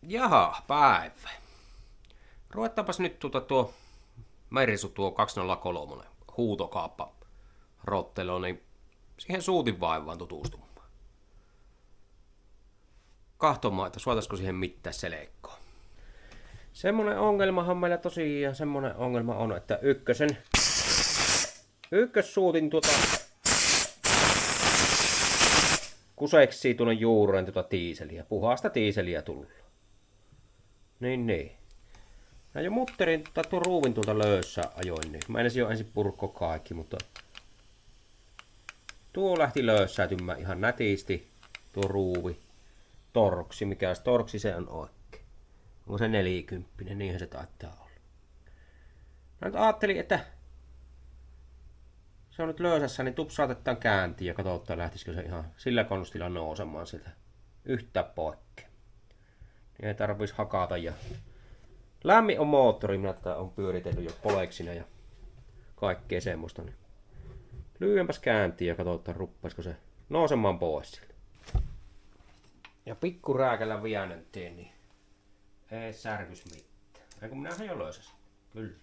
Jaha, päivä. Ruvettaanpas nyt tuo Merisu tuo 203 huutokaappa rottelo, niin siihen suutin vaivaan tutustumaan. Kahtomaan, että suotaisiko siihen mitään selekkoa. Semmonen ongelmahan meillä tosiaan semmonen ongelma on, että ykkössuutin kuseksii tuonne juureen tiiseliä, puhasta tiiseliä tullut. Niin. Mä jo mutterin tuon ruuvin tuolta löössä ajoin nyt. Mä ensin jo ensin purkko kaikki, mutta tuo lähti löössäytymään ihan nätisti. Tuo ruuvi. Torksi, mikä torksi se on oikein. Onko se 40? Niinhän se taitaa olla. Mä nyt ajattelin, että se on nyt löysässä, niin tupsaatetaan kääntiin ja katsotaan lähtisikö se ihan sillä konstilla nousemaan sieltä yhtään poikkeen. Niin ei tarvitsisi hakata ja lämmin on moottori, minä on pyöritellyt jo poleksina ja kaikkea semmoista. Niin lyhyempäs kääntiin ja katsotaan ruppaisiko se nousemaan pois sieltä. Ja pikku rääkällä viänöntiin, niin ei särkys mitään. Ei kun minähän jo löysäsin. Kyllä.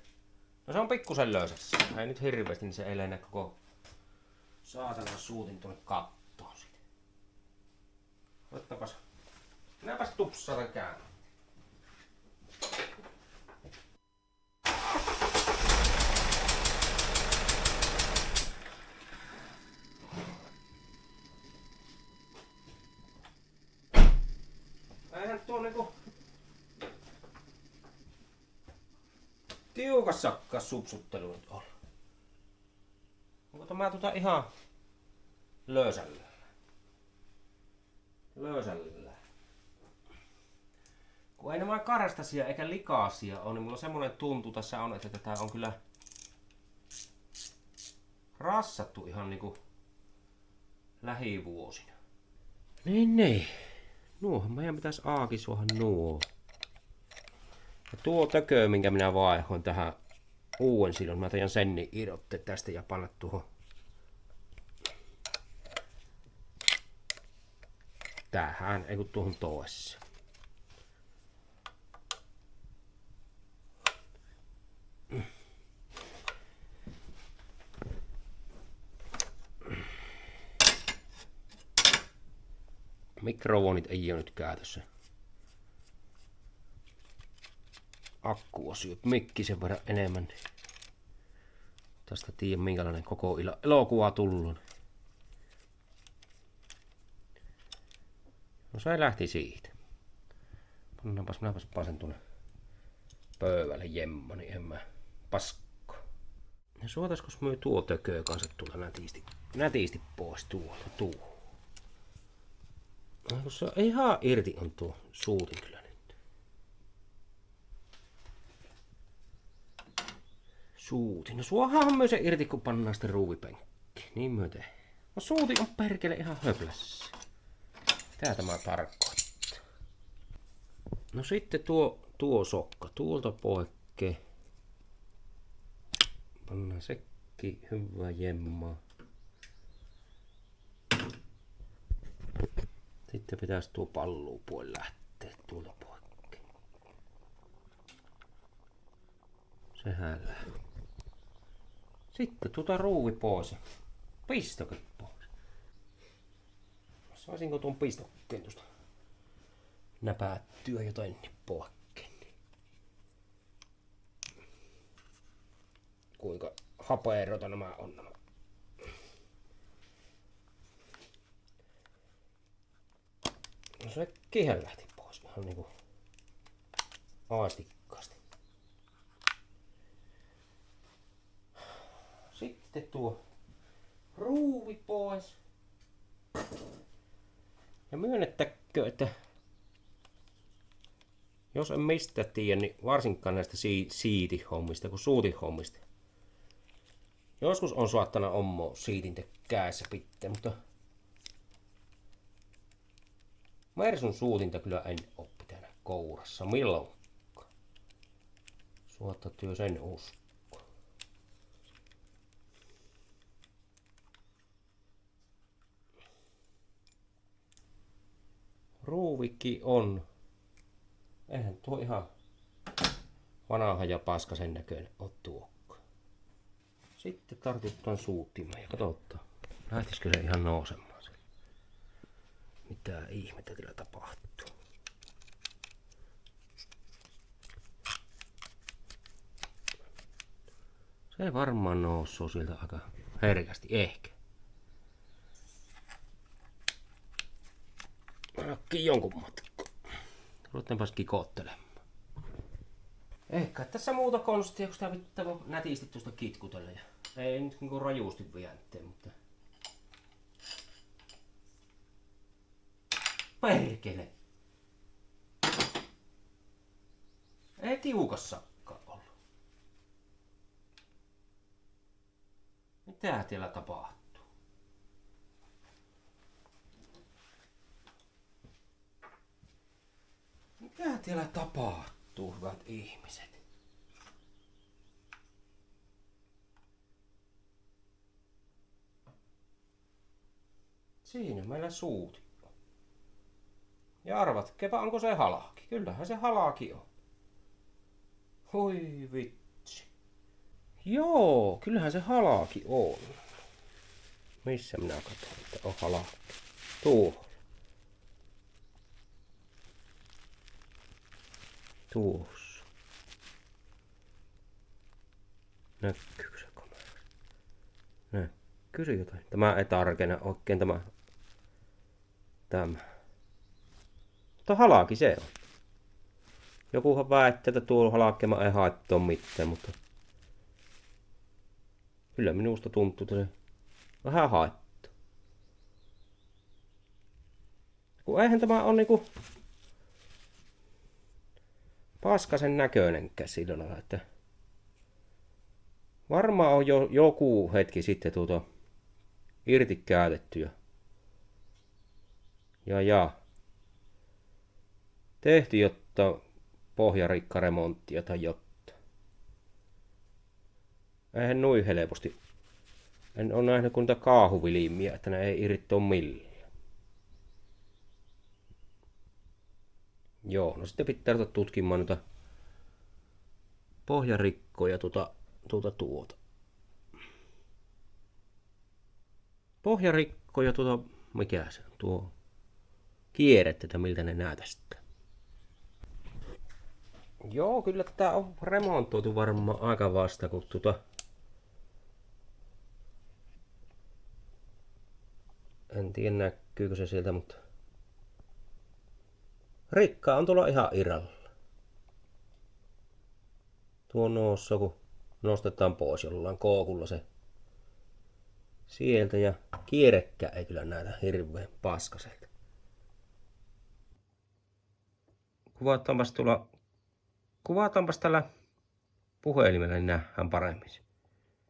No se on pikkusen löysässä. Ei nyt hirveästi, niin se ei lennä koko saatana suutin tuonne kattoon siitä. Ottapas. Minäpäs tupsatan käänteen. Eihän tuo niinku tiukassakaan supsuttelu nyt olla. Onko tämä ihan löysällä? Kun ei nämä karastasia eikä likaasia ole, niin mulla semmonen tuntu tässä on, että tätä on kyllä rassattu ihan niinku lähivuosina. Niin. Nuohan meidän pitäisi aakisuohan nuo. Ja tuo tökö, minkä minä vaihoin tähän uuden silon, mä teidän senni irrotte tästä ja panna tuohon tähän, ei kun tuohon toiseen. Mikrofonit ei ole nyt käytössä. Akkua syö mikki sen verran enemmän. Tästä tiedä minkälainen koko elokuva tullut. No se lähti siitä. Minäpäs pasen tuonne pöydälle jemma, niin en mä paskko. Ja suotaiskos myy tuo tököö kanssa tulla nätisti pois tuo. No, se ihan irti on tuo suutin kyllä nyt. Suutin. No suohan myös se irti, kun pannaan sitten ruuvipenkki. Niin myöten. No suutin on perkele ihan höplässä. Mitä tämä tarkoittaa? No sitten tuo sokka. Tuolta poikkeen. Pannaan sekki hyvä jemmaa. Sitten pitäisi tuo pallupuoli lähteä tuolta poikki. Sehän lähtee. Sitten ruuvi pois. Pistoke pois. Saisinko tuon pistokkeen tuosta näpättyä jotenkin poikkeen? Kuinka hapeerota nämä on nämä. No se kihän lähti pois ihan niinku aastikkaasti. Sitten tuo ruuvi pois. Ja myönnettäkö, että jos en mistään tiedä, niin varsinkaan näistä siitihommista kuin suutihommista. Joskus on saattanut ommo siitin kädessä pitää, mutta Mersun suutinta kyllä en oo pitänyt kourassa milloinkaan. Suotta työ sen usko. Ruuvikki on Eihän tuo ihan vanha ja paskasen näköinen ole tuokko. Sitten tartutaan suuttimaan ja katsotaan, lähtisikö se ihan nousemaan. Mitä ihmettä kyllä tapahtuu. Se varmaan noussuu siltä aika herkästi, ehkä. Ainakin jonkun matkaa. Ruvetaanpas kikottelemaan. Ehkä tässä muuta konstia, kun sitä pitää nätisti tuosta kitkutella. Ja ei nyt niinku rajuusti viänttee, mutta... Perkele! Ei tiukassakaan ollut. Mitä siellä tapahtuu? Mitä siellä tapahtuu, hyvät ihmiset? Siinä meillä suuti on. Ja arvatkepa, onko se halaki? Kyllähän se halaki on. Oi vitsi. Joo, kyllähän se halaki on. Missä minä katson, että on halaki? Tuolla. Tuossa. Näkyykö se kamera? Näkyykö jotain? Tämä ei tarkene oikein tämä. Mutta halaki se on. Jokuhan väittää, että tuolla halakema ei haittaa mitään, mutta kyllä minusta tuntuu, että se vähän haittaa. Kun eihän tämä ole niinku paskasen näköinenkään sillä lailla, että varmaan on jo joku hetki sitten irti käytetty ja tehty jotta pohjarikkaremonttia tai jotta. Eihän noin helposti. En ole nähnyt kuin niitä kaahuvilimiä, että ne ei irti millään. Joo, no sitten pitää ruveta tutkimaan noita pohjarikkoja Pohjarikkoja mikä se on tuo kierrettä, että miltä ne näytästää. Joo, kyllä tää on remontoitu varmaan aika vasta, kun en tiedä näkyykö se sieltä, mutta rikkaa on tuolla ihan irralla. Tuo noussa, kun nostetaan pois jollain kookulla se sieltä ja kierrekkä ei kyllä näytä hirveän paskaselta. Kuvataanpas tällä puhelimella, niin nähdään paremmin.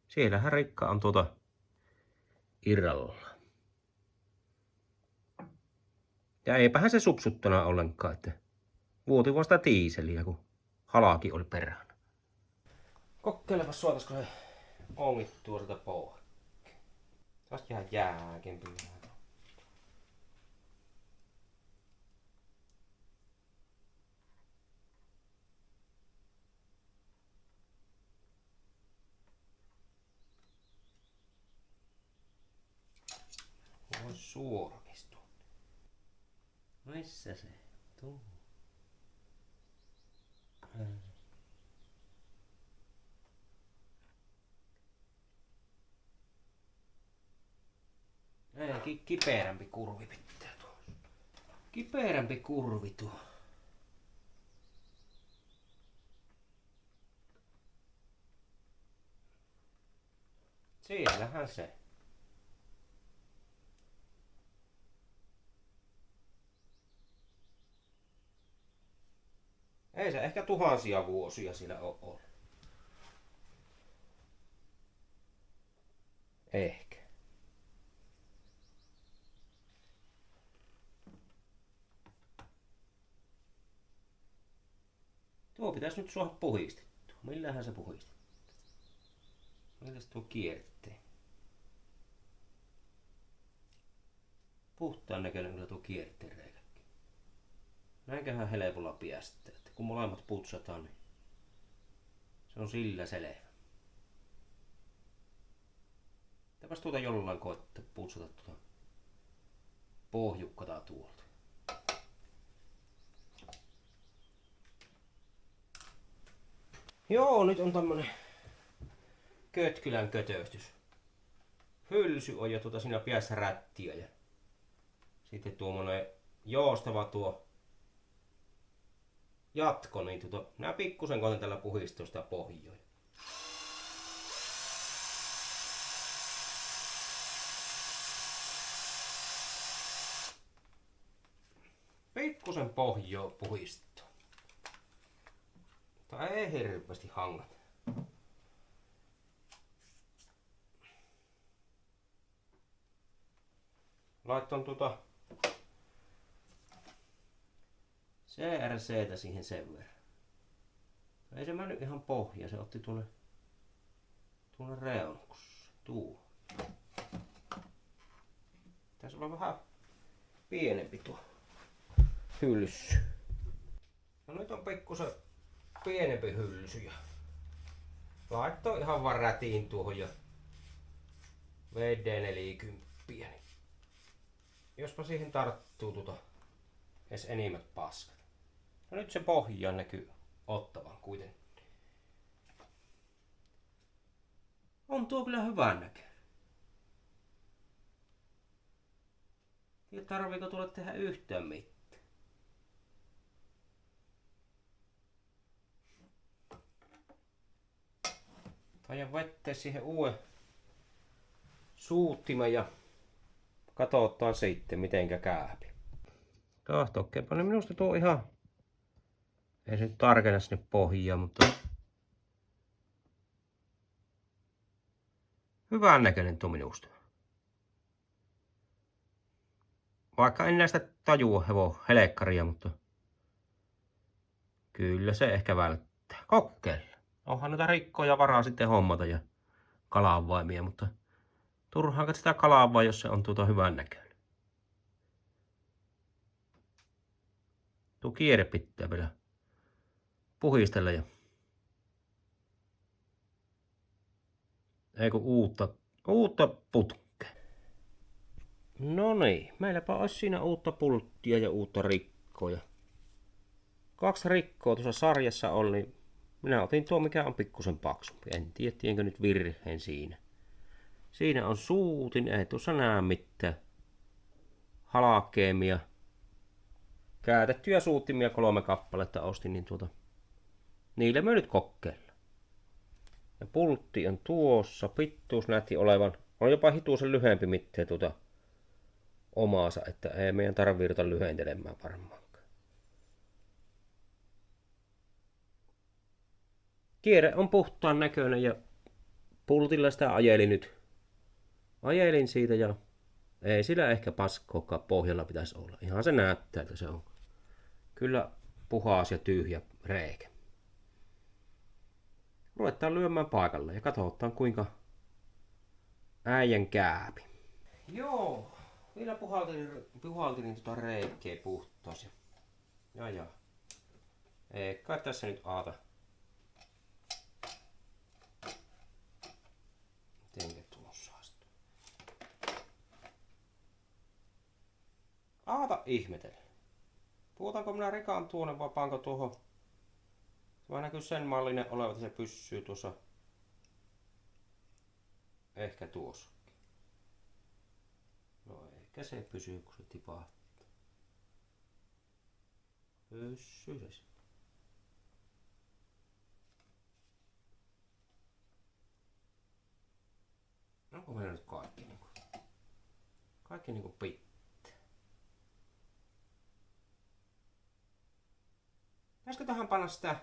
Siellähän rikka on irralla. Ja eipähän se supsuttuna ollenkaan, että vuoti vasta tiiseliä, kun halaki oli perään. Kokeilepas suotaisiko se ongittua sieltä pois. Taas ihan jääkempi. Voi suormistua. Missä se? Tuu. Ei, kiperämpi kurvi pitää tuossa. Kiperämpi kurvi tuo. Siellähän se. Ei se ehkä tuhansia vuosia siellä ole ollut. Ehkä. Tuo pitäisi nyt saada puhistettua. Millähän se puhistettu? Milläs tuo kiertee? Puhtaan näköinen kyllä tuo kierteen reikäkin. Näinköhän helpolla piästää. kun molemmat putsataan, niin se on sillä selvä. Täpäs tuota jollain koettaa putsata tuota pohjukkata tuolta. Joo, nyt on tämmönen Kötkylän kötöstys. Hylsy on jo tuota siinä päässä rättiä ja sitten tuommoinen joostava tuo jatko, niin nää pikkusen koitan tällä puhistaa sitä pohjaa. Pikkusen pohjaa puhistaa. Tää ei hirveästi hangata. Laittan CRC:tä siihen sen verran. Ei se mennyt ihan pohja, se otti tuonne reunukseen. Tässä on vähän pienempi tuo hylsy. No nyt on pikkusen pienempi hylsy ja laittoi ihan vaan rätiin tuohon ja VD40. Niin jospa siihen tarttuu edes enimmät paskat. No nyt se pohja näkyy ottavan kuitenkin. On tuo kyllä hyvän näköinen. Ei tarviiko tulla tehdä yhtään mitään. Taidan vetää siihen uuden suuttimen ja katsotaan sitten mitenkä käypi. Tahtokepa, niin minusta tuo ihan... Ei se nyt tarkenna sinne pohjaan, mutta... Hyvän näköinen tuo minusta. Vaikka en näistä tajua helekkaria, mutta... Kyllä se ehkä välttää. Kokeilla. Onhan noita rikkoja varaa sitten hommata ja kalanvaimia, mutta... Turhaan sitä kalaa jos se on hyvän näköinen. Tuo kierre pitää vielä puhistella ja... Eikö uutta putkea. No niin, meilläpä olisi siinä uutta pulttia ja uutta rikkoa. 2 rikkoa tuossa sarjassa oli, niin minä otin tuo mikä on pikkusen paksumpi. En tiedä, tienkö nyt virheen siinä. Siinä on suutin, ei tuossa näe mitään halkeamia. Käytettyjä suuttimia 3 kappaletta ostin, niin niillä me nyt kokeilla. Ja pultti on tuossa, pittuus näytti olevan, on jopa hituisen lyhyempi mitään omaansa, että ei meidän tarvitse ruveta lyhentelemään varmaankaan. Kierre on puhtaan näköinen ja pultilla sitä ajelin siitä ja ei sillä ehkä paskookaan pohjalla pitäisi olla. Ihan se näyttää, että se on kyllä puhas ja tyhjä reikä. Ruvetaan lyömään paikalle ja katsotaan kuinka äijän käypi. Joo, vielä puhaltin reikkeä puhtaas. Ja. Ei kai tässä nyt aata. Mitenkä tuossa astuu? Aata ihmetellä. Puhutaanko minä rikaan tuonne vai paanko tuohon? Mä näkyy sen mallinen oleva, että se pysyy tuossa. Ehkä tuossa. No eikä se pysy, kun se tipahtaa. Pysyy se. Onko meillä nyt kaikki niinku pitää? Pitäisikö tähän panna sitä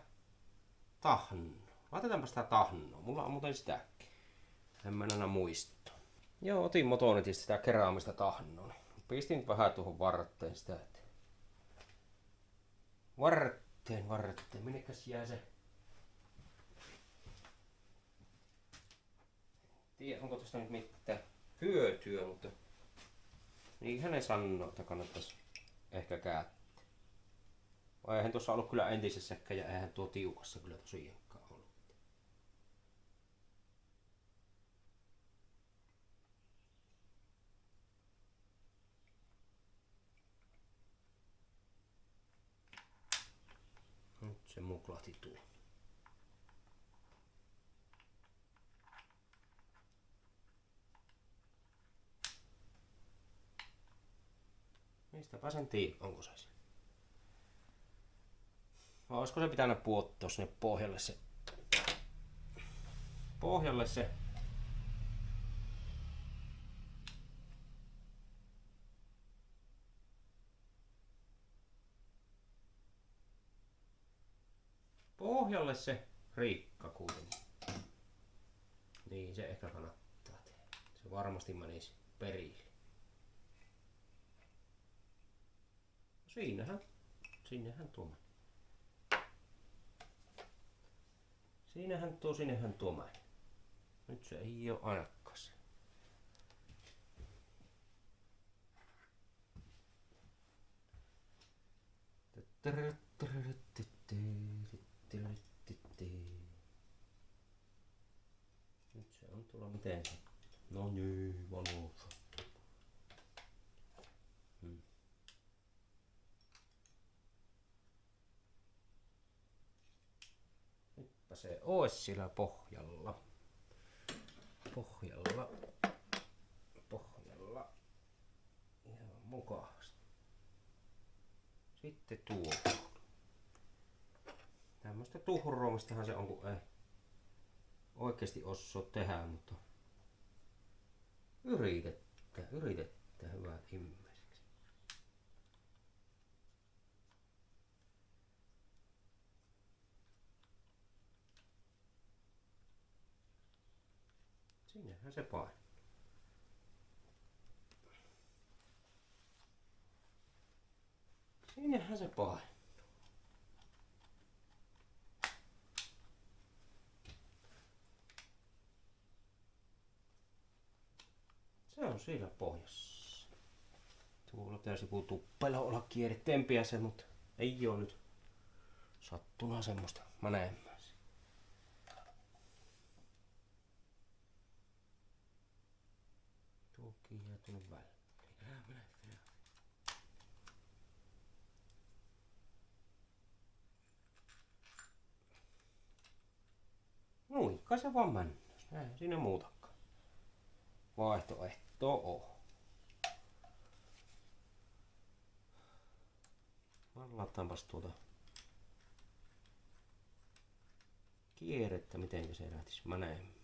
tahnoa? Laitetaanpa sitä tahnoa. Mulla on muuten sitäkin. En mä aina muista. Joo, otin Motonetista sitä keraamista tahnoa. Pistin vähän tuohon varteen sitä. Varteen. Minnekäs jää se? Tiedä, onko tuosta nyt mitään hyötyä, mutta niin hänen sanoo, että kannattaisi ehkä käyttää. Vai eihän tuossa ollut kyllä entisessäkään ja eihän tuo tiukassa kyllä tosiaankaan ollut. Nyt se muklahti tuo. Mistäpä sen tiedä, onko se se. Vai olisiko se pitänyt puottaa sinne pohjalle se. Pohjalle se. Pohjalle se riikka kuitenkin. Niin se ehkä kannattaa tehdä. Se varmasti menisi perille. Sinnehän tuo meni. Sinnehän tuo meni. Nyt se ei oo ainakaan se. Nyt se on tuolla miten se. No niin, valossa. Nytpä se ois siellä pohjalla. Pohjalla. Ihan mukavasti. Sitten tuo. Tämmöstä tuhroamistahan se on, kun ei oikeesti osaa tehdä, mutta yritettä hyvät ihmiseksi. Sinnehän se painaa. Sinnehän se painaa. Se on siellä pohjassa. Tuolla pitäisi tuppella olla kierrettempiä se, mutta ei oo nyt sattuna semmoista menemään. Tuo kiinni tuonne väliin. Noin, kai se vaan mennä. Ei siinä muutakaan vaihtoehtoa oo. Vallataanpas tuota kierrettä, miten se lähtis menemään.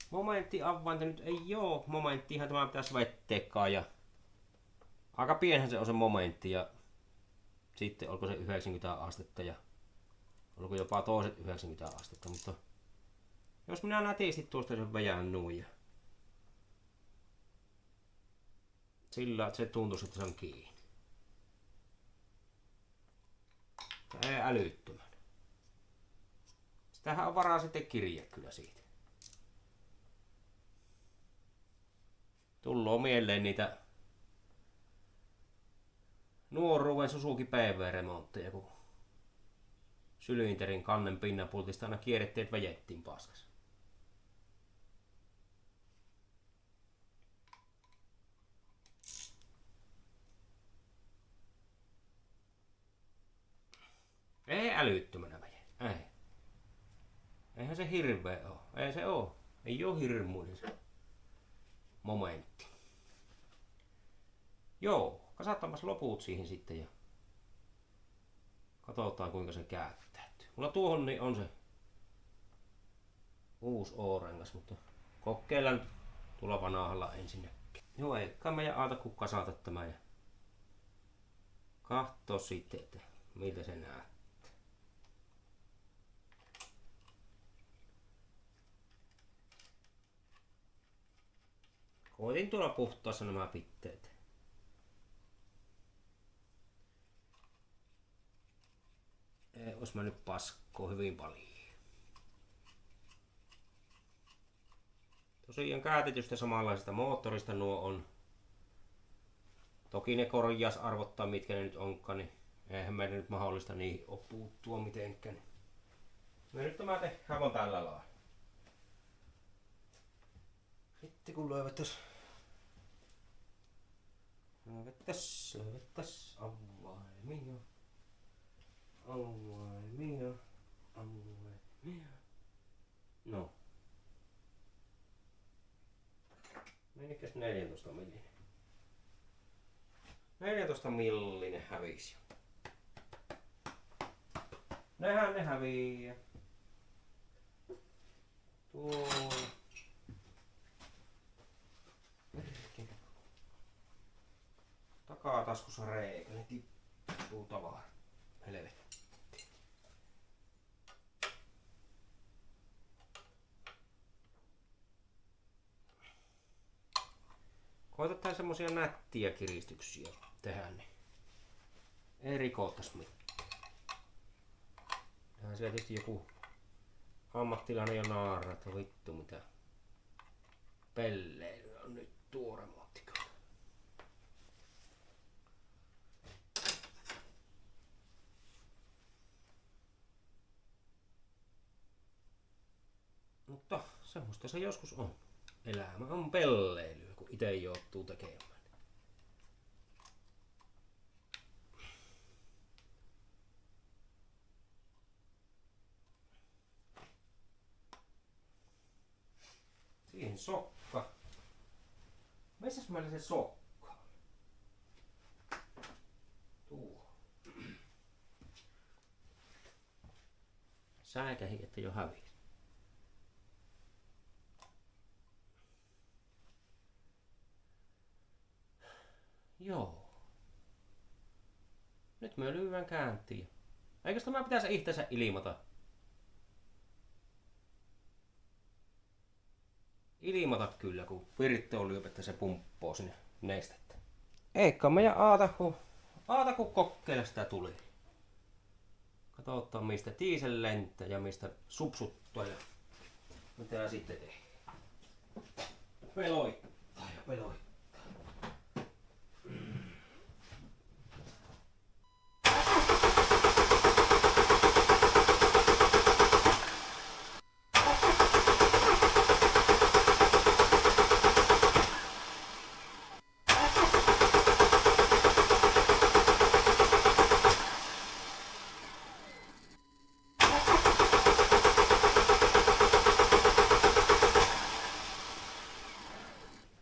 Momenttiavainta nyt ei oo. Momenttihan tämä pitäisi vetteekaan ja aika pienhän se on se momentti ja sitten olko se 90 astetta ja olko jopa toiset 90 astetta, mutta jos minä nätisti tuosta sen vejään nuin ja sillä se tuntuisi, että se on kiinni. Ei älyttömän. Sitähän on varaa sitten kirjaa kyllä siitä. Tulloo mieleen niitä nuoruuden Suzuki PV-remontteja, kun sylinterin kannen pinnapultista aina kierrettiin, vejettiin paskas. Ei älyttömänä veje. Ei. Eihän se hirveä oo. Ei se oo. Ei oo hirmuinen se momentti. Joo, kasataanpas loput siihen sitten ja katsotaan kuinka se käyttäytyy. Mulla tuohon niin on se uusi O-rengas, mutta kokeillaan tuolla vanhalla ensinnäkin. Joo, eikä meidän aata kun kasata tämä ja kahtoo sitten, että miltä se näyttää. Koitin tuolla puhtaassa nämä pitteet. Ei ois mennyt paskoo hyvin paljon. Tosiaan käytetystä samanlaisesta moottorista nuo on. Toki ne korjausarvottaa mitkä ne nyt onkaan, niin eihän meidän nyt mahdollista niihin ole puuttua mitenkään. Me nyt tämä tehdään vaan tällä lailla. Sitten kun löydettäis avaimia. No. Menikäs 14 millinen? 14 millinen hävisi. Nehän ne häviää. Tuo. Takataskussa reikä, ne tippuu tavaraa. Helvetti. Koitetaan semmosia nättiä kiristyksiä tehdä, niin ei rikottais mitään. Tähän siellä tietysti joku ammattilainen jo naaraa, että vittu mitä pelleilyä on nyt tuore muottikko. Mutta semmoista se joskus on. Elämä on pelleilyä, kun itse joutuu tekemään. Siihen sokka. Missäs meillä se sokka on? Tuo. Säikähi, että jo hävisi. Joo. Nyt me lyhyen kääntiin. Eikös tämä pitäisi itseensä ilmata? Ilmata kyllä, kun Virtte on lyöpä, että se pumppoo sinne nestettä. Eikä meidän aata kun kokeilla sitä tuli. Katsotaan mistä tiisel lentää ja mistä supsuttaa ja mitä sitten tehdään. Peloittaa ja peloittaa.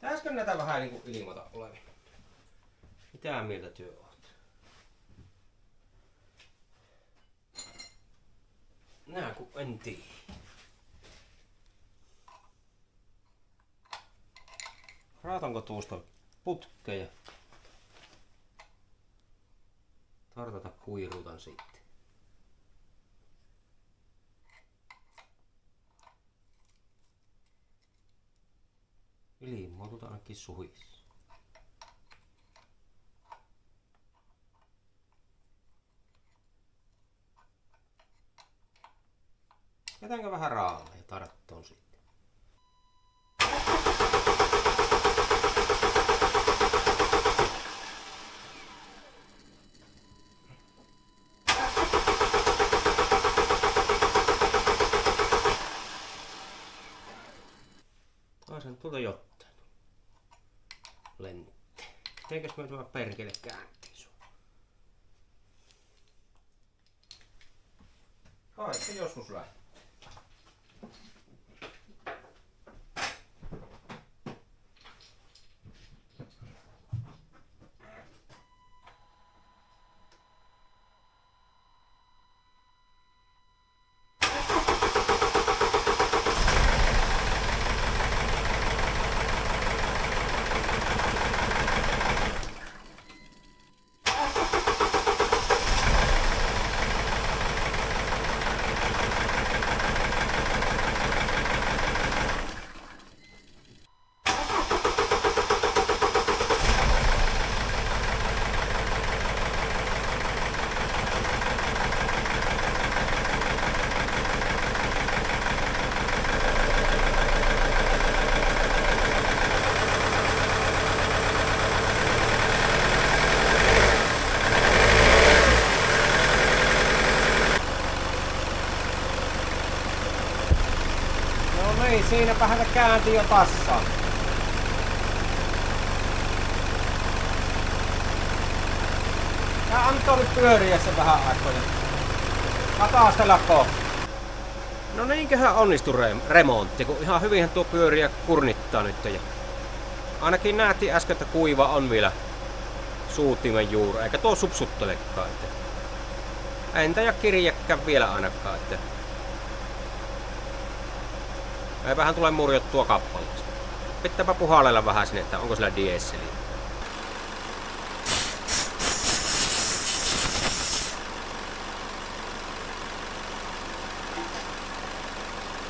Pitäisikö näitä vähän niinku ilmata olevin? Mitä mieltä työ oot? Nää kun en tiedä. Raatanko tuosta putkeja? Tartata kuiruutan sitten. Ilmoituta ainakin suhissa. Jätänkö vähän raalla ja tarttoon sitten. Sen tuolta jotain. Lentti. Eikös me tämä perkele kääntiin sun? Kai se joskus lähtee. siinäpähän se käänti jo tassaan. Tää antoi nyt pyöriä se vähän aikaa. Katastella kohta. No niinköhän onnistui remontti, kun ihan hyvinhän tuo pyöriä kurnittaa nyt. Ja ainakin nähtiin äsken, että kuiva on vielä suutimen juuri, eikä tuo supsuttelekaan. Entä ja kirjekään vielä ainakaan. Eipähän tulee murjottua kappaleeksi. Pitääpä puhallella vähän sinne, että onko sillä dieseliä.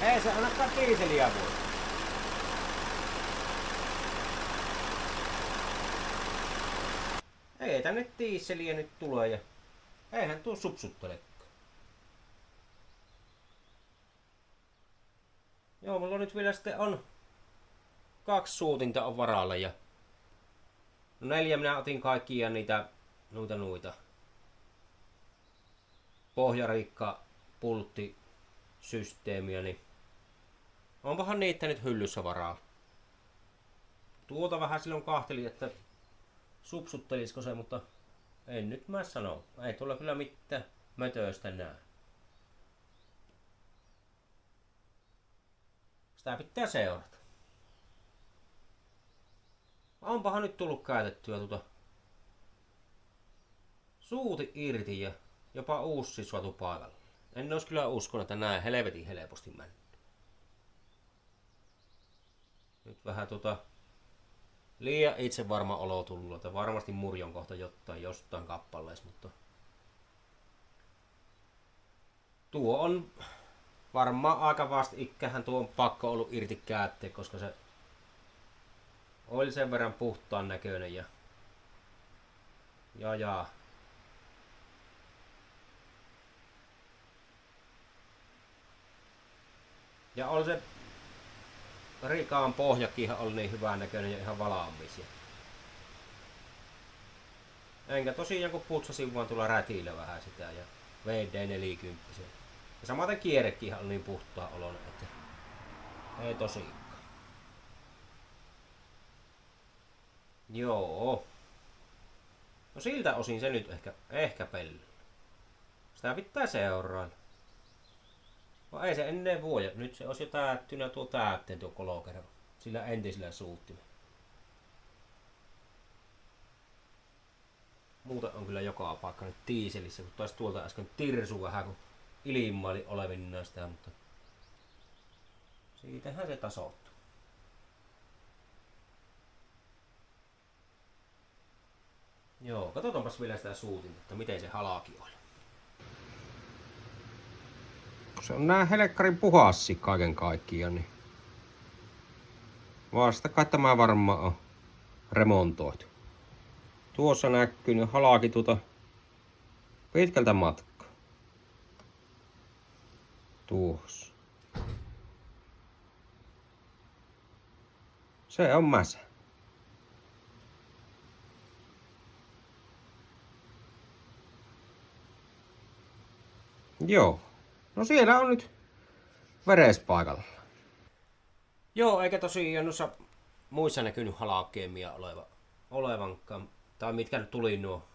Ei se ainakaan dieseliä voi. Ei tänne dieseliä nyt tulee ja eihän tuo supsuttelekaan. Joo, mulla nyt vielä sitten on 2 suutinta on varalla ja 4 minä otin kaikkia noita pohjariikka pulttisysteemiä, niin onpahan niitä nyt hyllyssä varalla. Tuota vähän silloin kahteli, että supsuttelisiko se, mutta en nyt mä sano. Ei tulla kyllä mitään mötöistä näe. Sitä pitää seurata. Onpahan nyt tullut käytettyä suuti irti ja jopa uusi suotu paikalle. En olisi kyllä uskonut, että näin helvetin helposti mennyt. Nyt vähän liian itse varma olo tullut, että varmasti murjon kohta jostain kappaleessa, mutta tuo on varmaan aika vastikkähän tuo on pakko ollut irti käyttää, koska se oli sen verran puhtaan näköinen ja oli se rikaan pohjakin oli niin hyvän näköinen ja ihan valmis. Enkä tosiaan kun putsasin vaan tulla rätillä vähän sitä ja VD40. Ja samaten kierrekin oli niin puhtaan oloinen, että ei tosiaan. Joo. No siltä osin se nyt ehkä pelli. Sitä pitää seurailla. No ei se ennen vuoja. Nyt se olisi jo täyttynä tuo täytteen tuo kolokero. Sillä entisellä suuttimella. Muuten on kyllä joka paikka nyt tiiselissä, kun taisi tuolta äsken tirsu vähän kun ilmaili olevinnaan sitä, mutta siitähän se tasoittuu. Joo, katsotaanpas vielä sitä suutinta, että miten se halaki oli. Se on nää helekkarin puhassi kaiken kaikkiaan, niin vastakkain tämä varmaan on remontoitu. Tuossa näkyy niin halaki pitkältä matkaa. Tuossa. Se on mäsä. Joo. No siellä on nyt veres paikalla. Joo, eikä tosiaan noissa muissa näkynyt halakeemia olevankaan. Tai mitkä nyt tuli nuo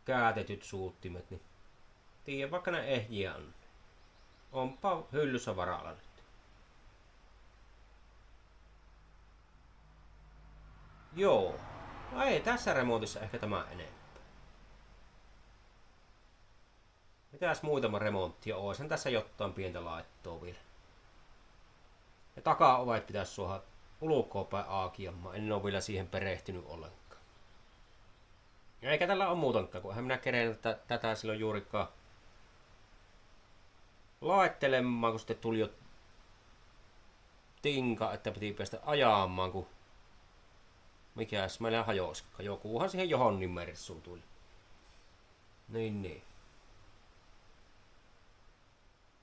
käytetyt suuttimet, niin tiedän vaikka ne ehjiä on. Onpa hyllyssä varalla nyt. Joo. No ei tässä remontissa ehkä tämä enemmän. Mitäs muutama remonttia on? Oishan tässä jotain pientä laittoa vielä. Ja takaovet pitäisi suoha ulkoapäin aakiamaan. En ole vielä siihen perehtynyt ollenkaan. Eikä tällä ole muutankaan, kun eihän minä kerennyt tätä silloin juurikaan laittelemaan, kun sitten tuli jo tinka, että piti päästä ajamaan, kun mikäs meillä hajoisikaan. Jokuhan siihen johonkin merssuun tuli. Niin.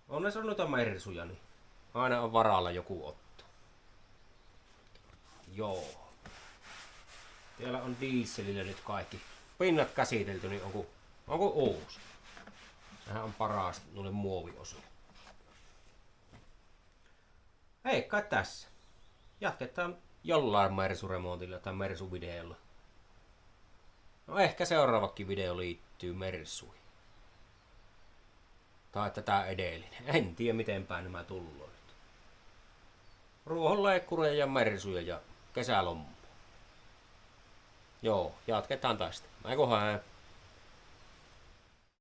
On se on noita mersuja, niin aina on varalla joku otto. Joo. Täällä on dieselillä nyt kaikki pinnat käsitelty, niin onko uusi? Sehän on paras noille muoviosia. Ei kai tässä. Jatketaan jollain Mersu-remontilla tai Mersu-videolla. No ehkä seuraavakin video liittyy Mersuihin. Tai tätä edellinen. En tiedä miten päin nämä tullut. Ruohonleikkureja ja Mersuja ja kesälommaa. Joo, jatketaan tästä. Eiköhän.